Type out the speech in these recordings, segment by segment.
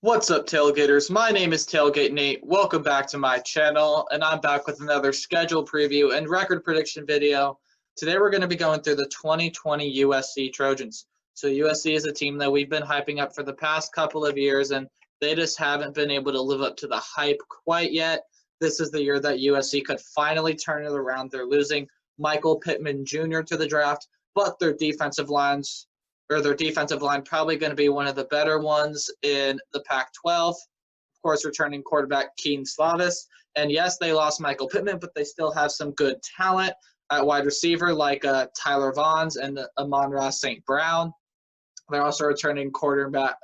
What's up, Tailgaters? My name is Tailgate Nate. Welcome back to my channel, and I'm back with another schedule preview and record prediction video. Today we're going to be going through the 2020 USC Trojans. So USC is a team that we've been hyping up for the past couple of years, and they just haven't been able to live up to the hype quite yet. This is the year that USC could finally turn it around. They're losing Michael Pittman Jr. to the draft, but their defensive line probably going to be one of the better ones in the Pac-12. Of course, returning quarterback Keaton Slavis. And yes, they lost Michael Pittman, but they still have some good talent at wide receiver like Tyler Vaughns and Amon-Ra St. Brown. They're also returning cornerback,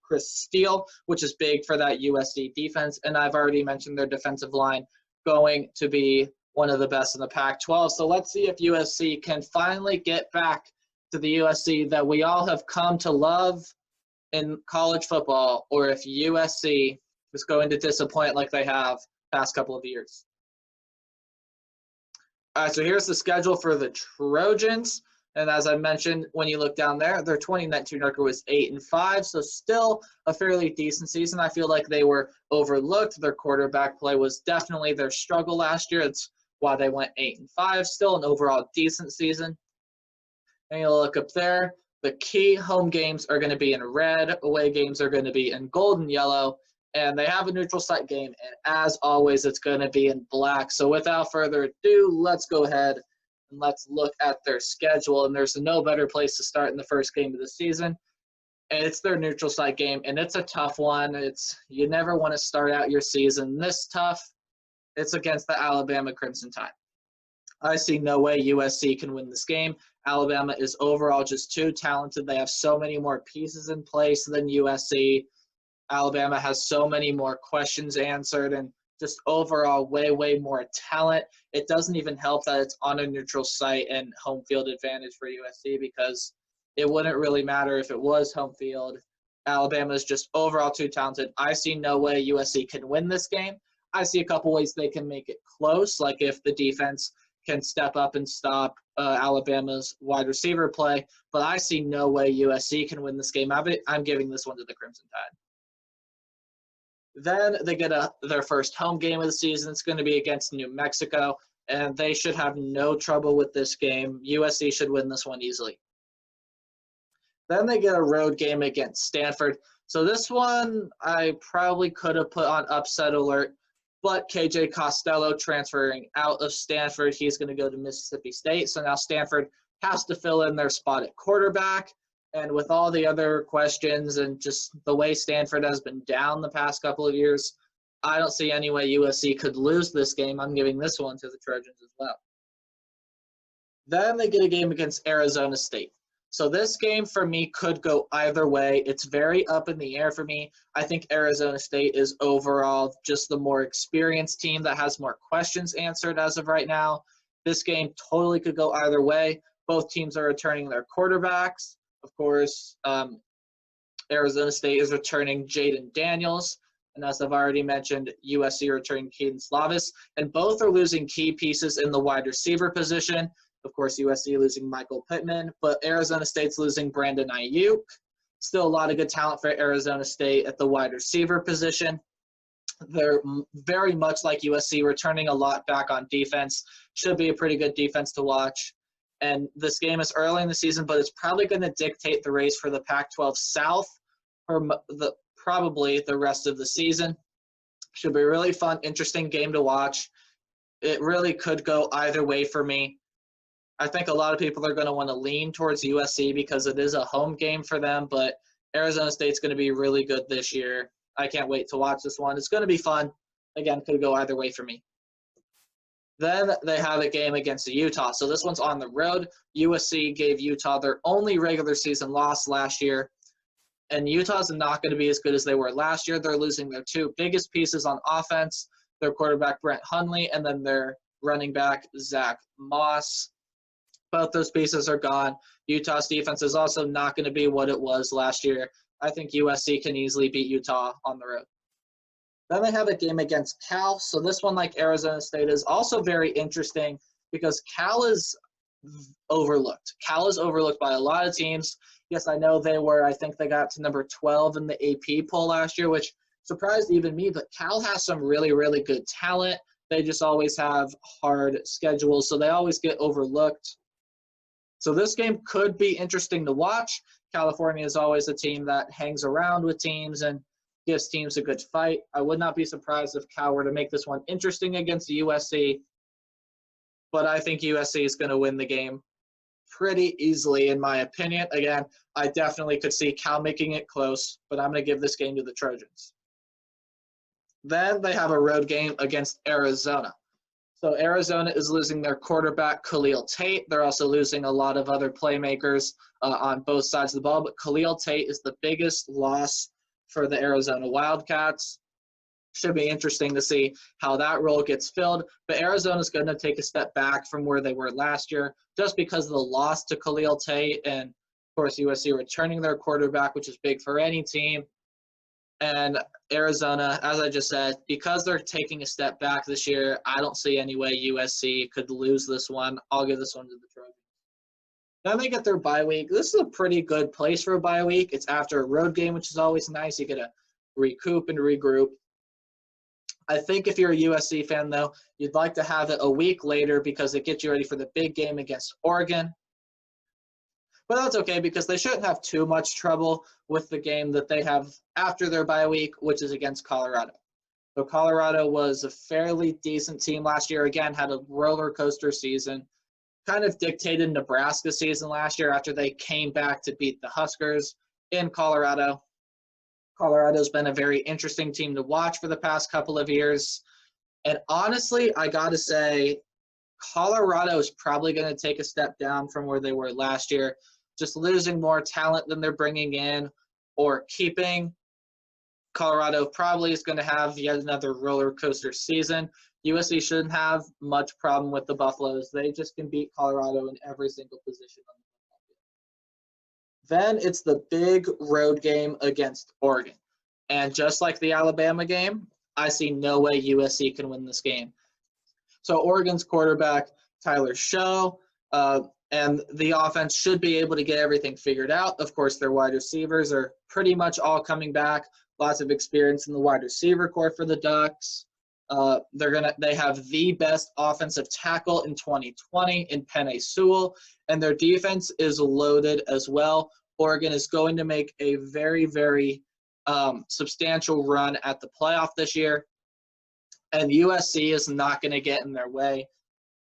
Chris Steele, which is big for that USC defense. And I've already mentioned their defensive line going to be one of the best in the Pac-12. So let's see if USC can finally get back to the USC that we all have come to love in college football, or if USC is going to disappoint like they have past couple of years. All right, so here's the schedule for the Trojans. And as I mentioned, when you look down there, their 2019 record was 8-5, so still a fairly decent season. I feel like they were overlooked. Their quarterback play was definitely their struggle last year. It's why they went 8-5. Still an overall decent season. And you look up there, the key home games are going to be in red, away games are going to be in gold and yellow, and they have a neutral site game, and as always, it's going to be in black. So without further ado, let's go ahead and let's look at their schedule, and there's no better place to start in the first game of the season. And it's their neutral site game, and it's a tough one. You never want to start out your season this tough. It's against the Alabama Crimson Tide. I see no way USC can win this game. Alabama is overall just too talented. They have so many more pieces in place than USC. Alabama has so many more questions answered and just overall way more talent. It doesn't even help that it's on a neutral site and home field advantage for USC because it wouldn't really matter if it was home field. Alabama is just overall too talented. I see no way USC can win this game. I see a couple ways they can make it close, like if the defense can step up and stop Alabama's wide receiver play, but I see no way USC can win this game. I'm giving this one to the Crimson Tide. Then they get their first home game of the season. It's going to be against New Mexico, and they should have no trouble with this game. USC should win this one easily. Then they get a road game against Stanford. So this one I probably could have put on upset alert, but KJ Costello transferring out of Stanford, he's going to go to Mississippi State. So now Stanford has to fill in their spot at quarterback. And with all the other questions and just the way Stanford has been down the past couple of years, I don't see any way USC could lose this game. I'm giving this one to the Trojans as well. Then they get a game against Arizona State. So this game for me could go either way. It's very up in the air for me. I think Arizona State is overall just the more experienced team that has more questions answered as of right now. This game totally could go either way. Both teams are returning their quarterbacks. Of course, Arizona State is returning Jaden Daniels. And as I've already mentioned, USC returning Keaton Slavis. And both are losing key pieces in the wide receiver position. Of course, USC losing Michael Pittman, but Arizona State's losing Brandon Ayuk. Still a lot of good talent for Arizona State at the wide receiver position. They're very much like USC, returning a lot back on defense. Should be a pretty good defense to watch. And this game is early in the season, but it's probably going to dictate the race for the Pac-12 South for probably the rest of the season. Should be a really fun, interesting game to watch. It really could go either way for me. I think a lot of people are going to want to lean towards USC because it is a home game for them, but Arizona State's going to be really good this year. I can't wait to watch this one. It's going to be fun. Again, could go either way for me. Then they have a game against Utah. So this one's on the road. USC gave Utah their only regular season loss last year, and Utah's not going to be as good as they were last year. They're losing their two biggest pieces on offense, their quarterback Brent Hundley and then their running back Zach Moss. Both those pieces are gone. Utah's defense is also not going to be what it was last year. I think USC can easily beat Utah on the road. Then they have a game against Cal. So this one, like Arizona State, is also very interesting because Cal is overlooked. Cal is overlooked by a lot of teams. Yes, I know I think they got to number 12 in the AP poll last year, which surprised even me, but Cal has some really, really good talent. They just always have hard schedules, so they always get overlooked. So this game could be interesting to watch. California is always a team that hangs around with teams and gives teams a good fight. I would not be surprised if Cal were to make this one interesting against USC, but I think USC is going to win the game pretty easily, in my opinion. Again, I definitely could see Cal making it close, but I'm going to give this game to the Trojans. Then they have a road game against Arizona. So Arizona is losing their quarterback, Khalil Tate. They're also losing a lot of other playmakers on both sides of the ball, but Khalil Tate is the biggest loss for the Arizona Wildcats. Should be interesting to see how that role gets filled, but Arizona's going to take a step back from where they were last year just because of the loss to Khalil Tate and, of course, USC returning their quarterback, which is big for any team. And Arizona, as I just said, because they're taking a step back this year, I don't see any way USC could lose this one. I'll give this one to the Trojans. Then they get their bye week. This is a pretty good place for a bye week. It's after a road game, which is always nice. You get to recoup and regroup. I think if you're a USC fan, though, you'd like to have it a week later because it gets you ready for the big game against Oregon. But that's okay because they shouldn't have too much trouble with the game that they have after their bye week, which is against Colorado. So Colorado was a fairly decent team last year. Again, had a roller coaster season. Kind of dictated Nebraska's season last year after they came back to beat the Huskers in Colorado. Colorado's been a very interesting team to watch for the past couple of years. And honestly, I got to say, Colorado is probably going to take a step down from where they were last year, just losing more talent than they're bringing in or keeping. Colorado probably is going to have yet another roller coaster season. USC shouldn't have much problem with the Buffaloes. They just can beat Colorado in every single position on the football field. Then it's the big road game against Oregon. And just like the Alabama game, I see no way USC can win this game. So Oregon's quarterback, Tyler Show, and the offense should be able to get everything figured out. Of course, their wide receivers are pretty much all coming back. Lots of experience in the wide receiver corps for the Ducks. They have the best offensive tackle in 2020 in Penei Sewell, and their defense is loaded as well. Oregon is going to make a very, very substantial run at the playoff this year, and USC is not going to get in their way.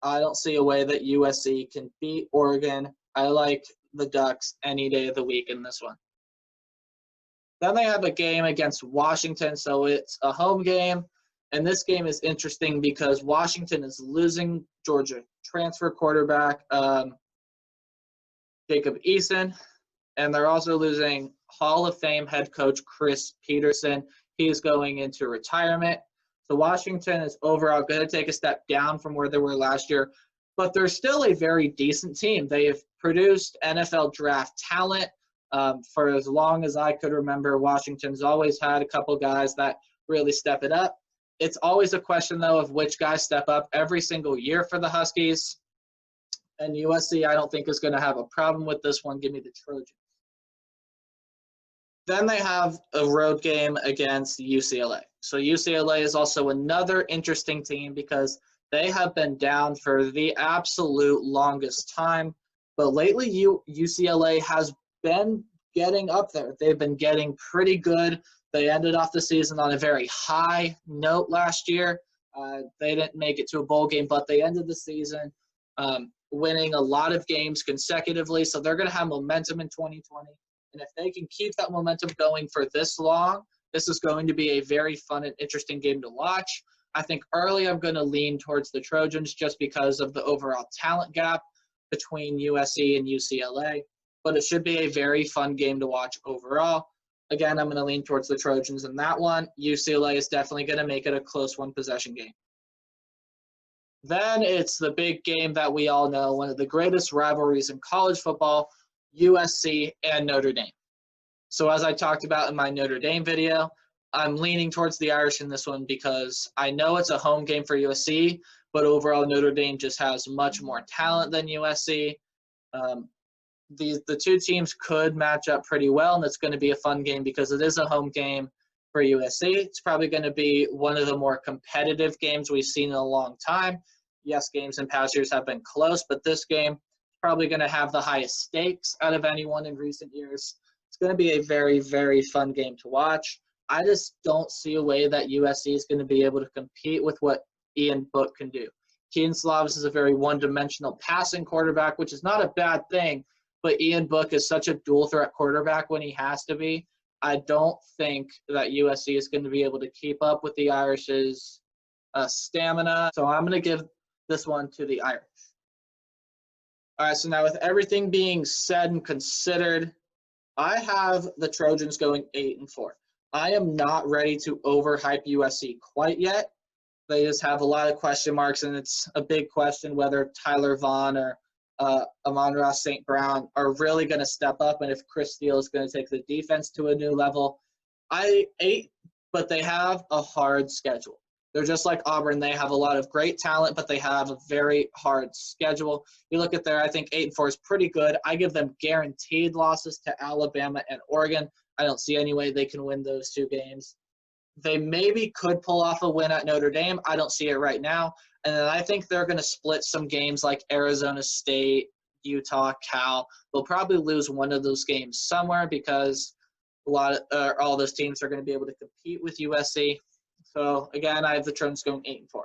I don't see a way that USC can beat Oregon. I like the Ducks any day of the week in this one. Then they have a game against Washington, so it's a home game. And this game is interesting because Washington is losing Georgia transfer quarterback Jacob Eason, and they're also losing Hall of Fame head coach Chris Peterson. He is going into retirement. So Washington is overall going to take a step down from where they were last year, but they're still a very decent team. They have produced NFL draft talent. For as long as I could remember, Washington's always had a couple guys that really step it up. It's always a question, though, of which guys step up every single year for the Huskies. And USC, I don't think, is going to have a problem with this one. Give me the Trojans. Then they have a road game against UCLA. So UCLA is also another interesting team because they have been down for the absolute longest time. But lately, UCLA has been getting up there. They've been getting pretty good. They ended off the season on a very high note last year. They didn't make it to a bowl game, but they ended the season winning a lot of games consecutively. So they're going to have momentum in 2020. And if they can keep that momentum going for this long, this is going to be a very fun and interesting game to watch. I think early I'm going to lean towards the Trojans just because of the overall talent gap between USC and UCLA. But it should be a very fun game to watch overall. Again, I'm going to lean towards the Trojans in that one. UCLA is definitely going to make it a close one-possession game. Then it's the big game that we all know, one of the greatest rivalries in college football, USC and Notre Dame. So as I talked about in my Notre Dame video, I'm leaning towards the Irish in this one because I know it's a home game for USC, but overall Notre Dame just has much more talent than USC. the two teams could match up pretty well, and it's going to be a fun game because it is a home game for USC. It's probably going to be one of the more competitive games we've seen in a long time. Yes, games in past years have been close, but this game is probably going to have the highest stakes out of anyone in recent years. It's going to be a very, very fun game to watch. I just don't see a way that USC is going to be able to compete with what Ian Book can do. Keaton Slavis is a very one-dimensional passing quarterback, which is not a bad thing, but Ian Book is such a dual-threat quarterback when he has to be. I don't think that USC is going to be able to keep up with the Irish's stamina, so I'm going to give this one to the Irish. All right, so now with everything being said and considered, I have the Trojans going 8-4. I am not ready to overhype USC quite yet. They just have a lot of question marks, and it's a big question whether Tyler Vaughn or Amon-Ra St. Brown are really going to step up, and if Chris Steele is going to take the defense to a new level. But they have a hard schedule. They're just like Auburn. They have a lot of great talent, but they have a very hard schedule. You look at their, I think 8-4 is pretty good. I give them guaranteed losses to Alabama and Oregon. I don't see any way they can win those two games. They maybe could pull off a win at Notre Dame. I don't see it right now. And then I think they're going to split some games like Arizona State, Utah, Cal. They'll probably lose one of those games somewhere because all those teams are going to be able to compete with USC. So, again, I have the Trojans going 8-4.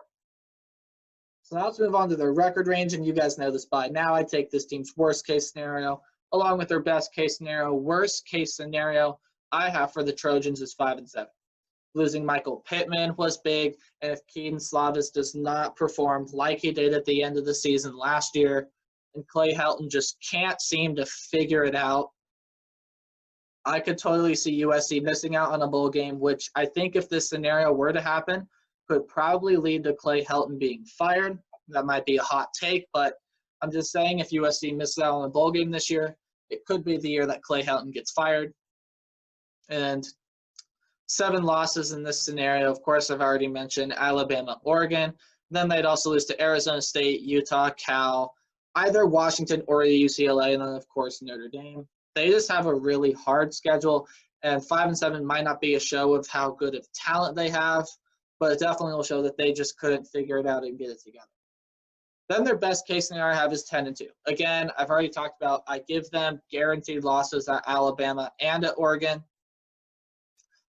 So now let's move on to their record range, and you guys know this by now. I take this team's worst-case scenario along with their best-case scenario. Worst-case scenario I have for the Trojans is 5-7. Losing Michael Pittman was big, and if Keaton Slavis does not perform like he did at the end of the season last year, and Clay Helton just can't seem to figure it out, I could totally see USC missing out on a bowl game, which I think if this scenario were to happen, could probably lead to Clay Helton being fired. That might be a hot take, but I'm just saying if USC misses out on a bowl game this year, it could be the year that Clay Helton gets fired. And 7 losses in this scenario, of course, I've already mentioned Alabama, Oregon. Then they'd also lose to Arizona State, Utah, Cal, either Washington or UCLA, and then, of course, Notre Dame. They just have a really hard schedule, and 5-7 might not be a show of how good of talent they have, but it definitely will show that they just couldn't figure it out and get it together. Then their best case scenario I have is 10-2. Again, I've already talked about I give them guaranteed losses at Alabama and at Oregon.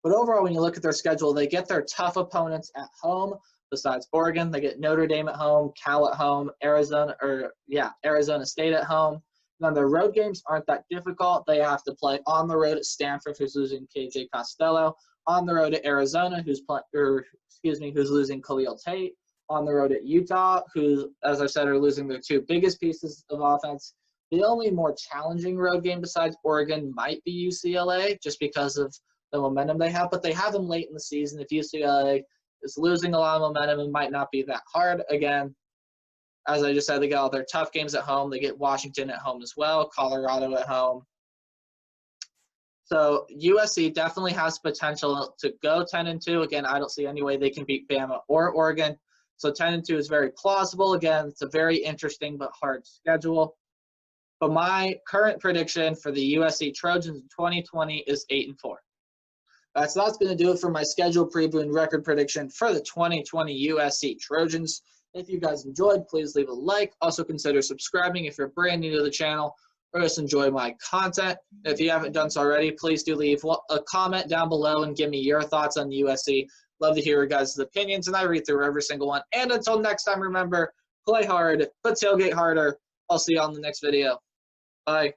But overall, when you look at their schedule, they get their tough opponents at home. Besides Oregon, they get Notre Dame at home, Cal at home, Arizona State at home. Now, their road games aren't that difficult. They have to play on the road at Stanford, who's losing KJ Costello, on the road at Arizona, who's losing Khalil Tate, on the road at Utah, who, as I said, are losing their 2 biggest pieces of offense. The only more challenging road game besides Oregon might be UCLA, just because of the momentum they have, but they have them late in the season. If UCLA is losing a lot of momentum, it might not be that hard. Again, as I just said, they get all their tough games at home. They get Washington at home as well, Colorado at home. So USC definitely has potential to go 10-2. Again, I don't see any way they can beat Bama or Oregon. So 10-2 is very plausible. Again, it's a very interesting but hard schedule. But my current prediction for the USC Trojans in 2020 is 8-4. So that's going to do it for my schedule preview and record prediction for the 2020 USC Trojans. If you guys enjoyed, please leave a like. Also consider subscribing if you're brand new to the channel or just enjoy my content. If you haven't done so already, please do leave a comment down below and give me your thoughts on USC. Love to hear your guys' opinions, and I read through every single one. And until next time, remember, play hard, but tailgate harder. I'll see you on the next video. Bye.